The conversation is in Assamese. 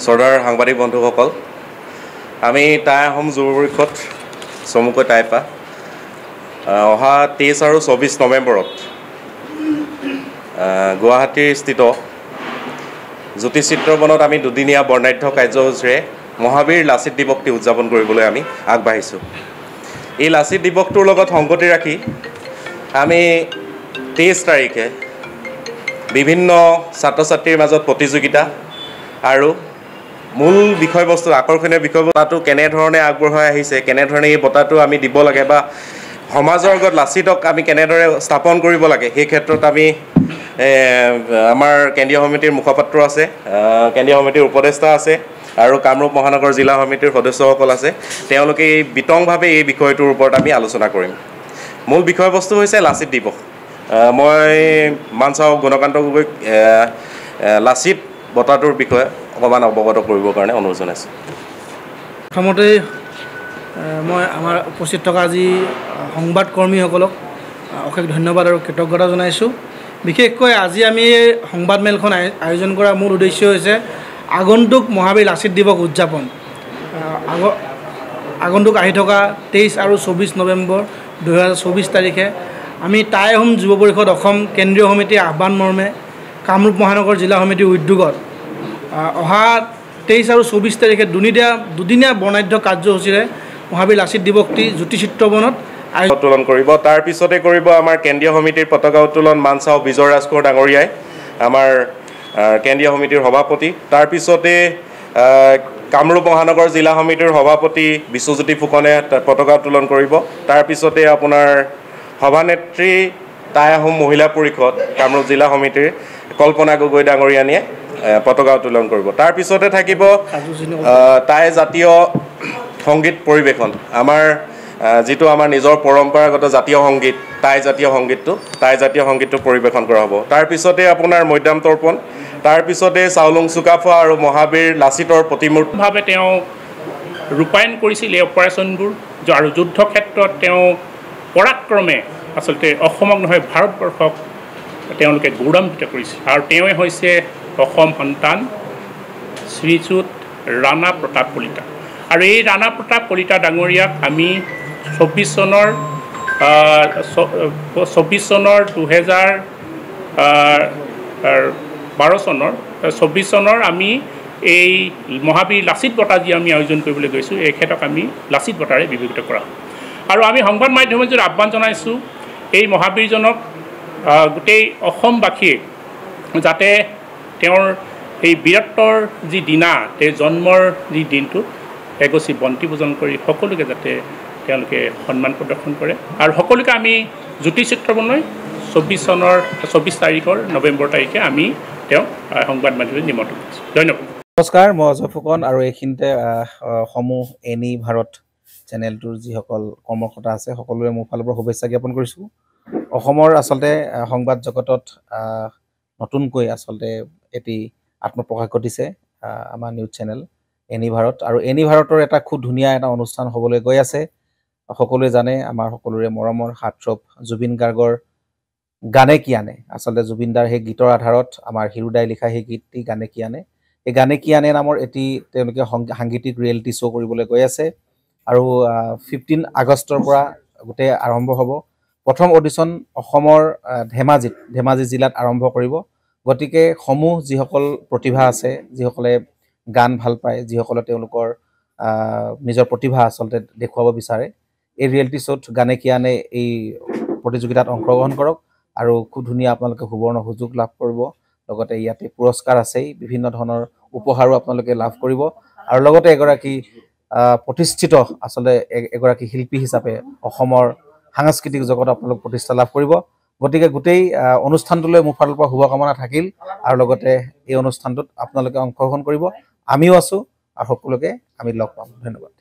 শ্ৰদ্ধাৰ সাংবাদিক বন্ধুসকল, আমি টাই আহোম যুৱ পৰিষদ চমুকৈ টাইপা অহা 23 আৰু 24 নৱেম্বৰত গুৱাহাটীৰ স্থিত জ্যোতিচিত্ৰবনত আমি দুদিনীয়া বৰ্ণাঢ্য কাৰ্যসূচীৰে মহাবীৰ লাচিত দিৱসটি উদযাপন কৰিবলৈ আমি আগবাঢ়িছোঁ। এই লাচিত দিৱসটোৰ লগত সংগতি ৰাখি আমি 23 তাৰিখে বিভিন্ন ছাত্ৰ ছাত্ৰীৰ মাজত প্ৰতিযোগিতা আৰু মূল বিষয়বস্তু আকৰ্ষণীয় বিষয়বস্তুটো কেনেধৰণে আগবঢ়াই আহিছে, কেনেধৰণে এই বঁটাটো আমি দিব লাগে বা সমাজৰ আগত লাচিতক আমি কেনেদৰে স্থাপন কৰিব লাগে, সেই ক্ষেত্ৰত আমি আমাৰ কেন্দ্ৰীয় সমিতিৰ মুখপাত্ৰ আছে, কেন্দ্ৰীয় সমিতিৰ উপদেষ্টা আছে আৰু কামৰূপ মহানগৰ জিলা সমিতিৰ সদস্যসকল আছে। তেওঁলোকে বিতংভাৱে এই বিষয়টোৰ ওপৰত আমি আলোচনা কৰিম। মূল বিষয়বস্তু হৈছে লাচিত দিৱস। মই মানচাও গুণকান্ত গগৈক লাচিত বঁটাটোৰ বিষয়ে অকণমান অৱগত কৰিবৰ কাৰণে অনুৰোধ জনাইছোঁ। প্ৰথমতে মই আমাৰ উপস্থিত থকা আজি সংবাদকৰ্মীসকলক অশেষ ধন্যবাদ আৰু কৃতজ্ঞতা জনাইছোঁ। বিশেষকৈ আজি আমি সংবাদমেলখন আয়োজন কৰাৰ মূল উদ্দেশ্য হৈছে আগন্তুক মহাবীৰ লাচিত দিৱস উদযাপন। আগন্তুক আহি থকা 23 আৰু 24 নৱেম্বৰ 2024 তাৰিখে আমি টাই আহোম যুৱ পৰিষদ অসম কেন্দ্ৰীয় সমিতিৰ আহ্বান মৰ্মে কামৰূপ মহানগৰ জিলা সমিতিৰ উদ্যোগত অহা 23 আৰু 24 তাৰিখে দুদিনীয়া বৰ্ণাঢ্য কাৰ্যসূচীৰে মহাবীৰ লাচিত দিৱসটি জ্যোতিচিত্ৰবনত উত্তোলন কৰিব। তাৰ পিছতে কৰিব আমাৰ কেন্দ্ৰীয় সমিতিৰ পতাকা উত্তোলন মানচাও বিজয় ৰাজখোৱা ডাঙৰীয়াই, আমাৰ কেন্দ্ৰীয় সমিতিৰ সভাপতি। তাৰ পিছতে কামৰূপ মহানগৰ জিলা সমিতিৰ সভাপতি বিশ্বজ্যোতি ফুকনে পতাকা উত্তোলন কৰিব। তাৰ পিছতে আপোনাৰ সভানেত্ৰী টাই আহোম মহিলা পৰিষদ কামৰূপ জিলা সমিতিৰ কল্পনা গগৈ ডাঙৰীয়ানীয়ে পতাকা উত্তোলন কৰিব। তাৰ পিছতে থাকিব টাই জাতীয় সংগীত পৰিৱেশন, আমাৰ যিটো আমাৰ নিজৰ পৰম্পৰাগত জাতীয় সংগীত টাই জাতীয় সংগীতটো পৰিৱেশন কৰা হ'ব। তাৰ পিছতে আপোনাৰ মৈদাম তৰ্পণ, তাৰ পিছতে চাউলুং চুকাফা আৰু মহাবীৰ লাচিতৰ প্ৰতিমূৰ্তিভাৱে তেওঁ ৰূপায়ণ কৰিছিল এই অপাৰেশ্যনবোৰ আৰু যুদ্ধ ক্ষেত্ৰত তেওঁ পৰাক্ৰমে আচলতে অসমক নহয় ভাৰতবৰ্ষক তেওঁলোকে গৌৰৱান্বিত কৰিছিল। আৰু তেওঁৱে হৈছে অসম সন্তান শ্ৰীযুত ৰাণা প্ৰতাপ কলিতা। আৰু এই ৰাণা প্ৰতাপ কলিতা ডাঙৰীয়াক আমি 24 চনৰ 24 চনৰ আমি এই মহাবীৰ লাচিত বঁটা যি আমি আয়োজন কৰিবলৈ গৈছোঁ, এখেতক আমি লাচিত বঁটাৰে বিভূষিত কৰা হ'ব। আৰু আমি সংবাদ মাধ্যমত যদি আহ্বান জনাইছোঁ এই মহাবীৰজনক গোটেই অসমবাসীয়ে যাতে তেওঁৰ এই বীৰত্বৰ যি দিনা, তেওঁৰ জন্মৰ যি দিনটোত এগছি বন্তি পূজন কৰি সকলোকে যাতে তেওঁলোকে সন্মান প্ৰদৰ্শন কৰে। আৰু সকলোকে আমি জ্যোতিচিত্ৰবনলৈ 24 তাৰিখৰ নৱেম্বৰ তাৰিখে আমি তেওঁক সংবাদ মাধ্যমত নিমন্ত্ৰণ কৰিছোঁ। ধন্যবাদ। নমস্কাৰ, মই অজয় ফুকন আৰু এইখিনিতে সমূহ এনি ভাৰত চেনেলটোৰ যিসকল কৰ্মকৰ্তা আছে সকলোৰে মোৰ ফালৰ পৰা শুভেচ্ছা জ্ঞাপন কৰিছোঁ। অসমৰ আচলতে সংবাদ জগতত নতুনকৈ আচলতে এটি আত্মপ্ৰকাশ ঘটিছে আমাৰ নিউজ চেনেল এনি ভাৰত। আৰু এনি ভাৰতৰ এটা খুব ধুনীয়া এটা অনুষ্ঠান হ'বলৈ গৈ আছে। সকলোৱে জানে আমাৰ সকলোৰে মৰমৰ হাৰ্টথ্ৰব জুবিন গাৰ্গৰ গানে কি আনে, আচলতে জুবিন দাৰ সেই গীতৰ আধাৰত আমাৰ হিৰুদাই লিখা সেই গীতটি গানে কি আনে, এই গানে কি আনে নামৰ এটি তেওঁলোকে সাংগীতিক ৰিয়েলিটি শ্ব' কৰিবলৈ গৈ আছে। আৰু 15 আগষ্টৰ পৰা গোটেই আৰম্ভ হ'ব। প্ৰথম অডিশ্যন অসমৰ ধেমাজি জিলাত আৰম্ভ কৰিব। গতিকে সমূহ যিসকল প্ৰতিভা আছে, যিসকলে গান ভাল পায়, যিসকলে তেওঁলোকৰ নিজৰ প্ৰতিভা আচলতে দেখুৱাব বিচাৰে, এই ৰিয়েলিটি শ্ব'ত গানে কি আনে এই প্ৰতিযোগিতাত অংশগ্ৰহণ কৰক আৰু খুব ধুনীয়া আপোনালোকে সুবৰ্ণ সুযোগ লাভ কৰিব। লগতে ইয়াতে পুৰস্কাৰ আছেই, বিভিন্ন ধৰণৰ উপহাৰো আপোনালোকে লাভ কৰিব। আৰু লগতে এগৰাকী প্ৰতিষ্ঠিত আচলতে এগৰাকী শিল্পী হিচাপে অসমৰ সাংস্কৃতিক জগতত আপোনালোক প্ৰতিষ্ঠা লাভ কৰিব। গতিকে গোটেই অনুষ্ঠানটোলৈ মোৰ ফালৰ পৰা শুভকামনা থাকিল। আৰু লগতে এই অনুষ্ঠানটোত আপোনালোকে অংশগ্ৰহণ কৰিব, আমিও আছোঁ আৰু সকলোকে আমি লগ পাম। ধন্যবাদ।